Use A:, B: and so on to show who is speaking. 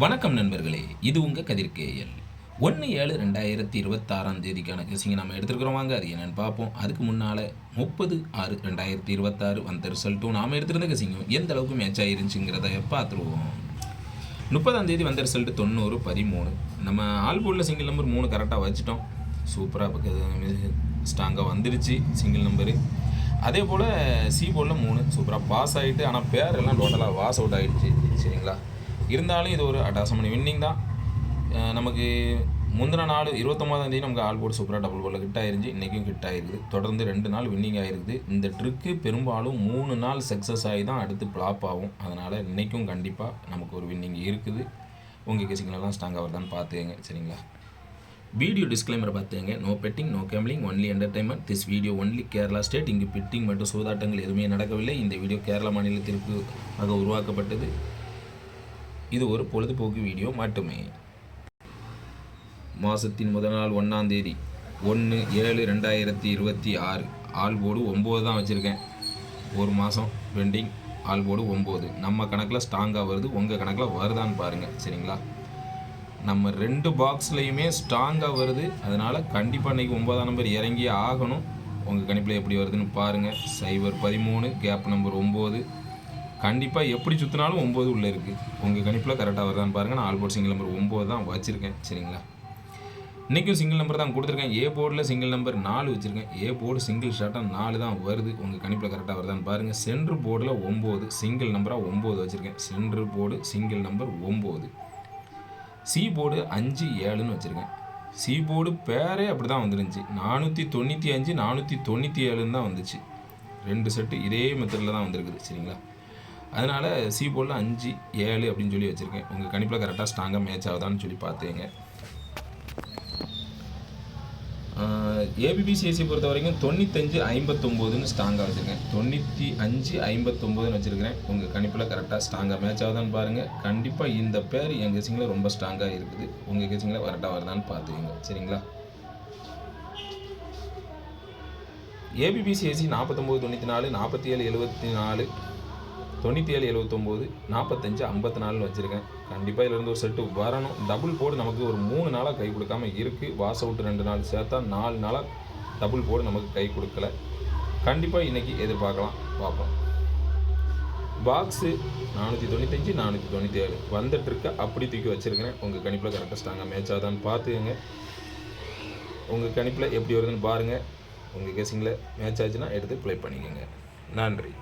A: வணக்கம் நண்பர்களே, இது உங்கள் கதிர் கேஎல். 1/7/2026 கெஸிங்கை நம்ம எடுத்துருக்கிறோம். வாங்க அது என்னென்னு பார்ப்போம். அதுக்கு முன்னால் 30/6/2026 வந்த ரிசல்ட்டும் நாம் எடுத்திருந்த கெஸிங்கும் எந்த அளவுக்கு மேட்ச் ஆகிருந்துச்சுங்கிறத பார்த்துருவோம். 30 வந்த ரிசல்ட் 90-13. நம்ம ஆல் போர்டில் சிங்கிள் நம்பர் 3 கரெக்டாக வச்சுட்டோம். சூப்பராக ஸ்ட்ராங்காக வந்துருச்சு சிங்கிள் நம்பரு. அதே போல் சி போர்டில் 3 சூப்பராக பாஸ் ஆகிட்டு, ஆனால் பேர் எல்லாம் டோட்டலாக வாஸ் அவுட் ஆகிடுச்சு. சரிங்களா, இருந்தாலும் இது ஒரு அட்டாசமான வின்னிங் தான். நமக்கு முந்தின நாள் 29 நமக்கு ஆல் போர்டு சூப்பராக டபுள் போர்டில் ஹிட் ஆகிருந்துச்சு. இன்றைக்கும் ஹிட் ஆகிருக்குது. தொடர்ந்து 2 நாள் வின்னிங் ஆகிருக்குது. இந்த ட்ரிக்கு பெரும்பாலும் 3 நாள் சக்ஸஸ் ஆகி தான் அடுத்து ஃப்ளாப் ஆகும். அதனால் இன்றைக்கும் கண்டிப்பாக நமக்கு ஒரு வின்னிங் இருக்குது. உங்கள் கேசிங்களெல்லாம் ஸ்ட்ராங்காக வருதான்னு பார்த்துங்க. சரிங்களா, வீடியோ டிஸ்க்ளைமரை பார்த்துங்க. No betting, no gambling, only entertainment. This video only Kerala state. இங்கு பெட்டிங் மற்றும் சூதாட்டங்கள் எதுவுமே நடக்கவில்லை. இந்த வீடியோ கேரளா மாநிலத்திற்கு உருவாக்கப்பட்டது. இது ஒரு பொழுதுபோக்கு வீடியோ மட்டுமே. மாதத்தின் முதல் நாள் 1 1/7/2026 ஆல் போர்டு 9 தான் வச்சுருக்கேன். ஒரு மாதம் பெண்டிங். ஆல் போர்டு 9 நம்ம கணக்கில் ஸ்ட்ராங்காக வருது. உங்கள் கணக்கில் வருதான்னு பாருங்கள். சரிங்களா, நம்ம 2 பாக்ஸ்லையுமே ஸ்ட்ராங்காக வருது. அதனால் கண்டிப்பாக இன்றைக்கி 9ஆம் நம்பர் இறங்கி ஆகணும். உங்கள் கணிப்பில் எப்படி வருதுன்னு பாருங்கள். 0-13 கேப் நம்பர் 9. கண்டிப்பாக எப்படி சுற்றினாலும் 9 உள்ளே இருக்குது. உங்கள் கணிப்பில் கரெக்டாக வருதான்னு பாருங்கள். நான் ஆல் போர்டு சிங்கிள் நம்பர் 9 தான் வச்சுருக்கேன். சரிங்களா, இன்றைக்கும் சிங்கிள் நம்பர் தான் கொடுத்துருக்கேன். ஏ போர்டில் சிங்கிள் நம்பர் 4 வச்சுருக்கேன். ஏ போர்டு சிங்கிள் ஷார்ட்டாக 4 தான் வருது. உங்கள் கணிப்பில் கரெக்டாக வருதான்னு பாருங்கள். சென்ட்ரு போர்டில் 9 சிங்கிள் நம்பராக 9 வச்சுருக்கேன். Centre board single number 9. C board 5-7ன்னு வச்சுருக்கேன். சி போர்டு பேரே அப்படி தான் வந்துருந்துச்சு. 495 497ன்னு தான் வந்துச்சு. 2 செட்டு இதே மெத்தடில் தான் வந்திருக்குது. சரிங்களா, அதனால் சி போர்டில் 5-7 அப்படின்னு சொல்லி வச்சுருக்கேன். உங்கள் கணிப்பில் கரெக்டாக ஸ்ட்ராங்காக மேட்ச் ஆகுதான்னு சொல்லி பார்த்துங்க. ஏபிபிசிஎஸ்சி பொறுத்த வரைக்கும் 95-59ன்னு ஸ்ட்ராங்காக வச்சுருக்கேன். 95-59ன்னு வச்சுருக்கிறேன். உங்கள் கணிப்பில் கரெக்டாக ஸ்ட்ராங்காக மேட்ச் ஆகுதான்னு பாருங்கள். கண்டிப்பாக இந்த பேர் என் கெஸிங்கில் ரொம்ப ஸ்ட்ராங்காக இருக்குது. உங்கள் கெஸிங்கில் கரெக்டாக வருதான்னு பார்த்துக்கோங்க. சரிங்களா, ஏபிபிசிஎஸ்சி 49-94 47-74 97-79 45-54 வச்சுருக்கேன். கண்டிப்பாக இதிலேருந்து ஒரு செட்டு வரணும். டபுள் போர்டு நமக்கு ஒரு 3 நாளாக கை கொடுக்காமல் இருக்குது. வாஸ் அவுட் 2 நாள் சேர்த்தா 4 நாளாக டபுள் போர்டு நமக்கு கை கொடுக்கல. கண்டிப்பாக இன்றைக்கி எதிர்பார்க்கலாம், பார்ப்போம். பாக்ஸு 495 497 வந்த ட்ரிக்கை அப்படி தூக்கி வச்சுருக்கிறேன். உங்கள் கணிப்பில் கரெக்டாக ஸ்ட்ராங்காக மேட்ச் ஆகுதான்னு பார்த்துக்கங்க. உங்கள் கணிப்பில் எப்படி வருதுன்னு பாருங்கள். உங்கள் கெஸிங்கில் மேட்ச் ஆச்சுன்னா எடுத்து ப்ளே பண்ணிக்கோங்க. நன்றி.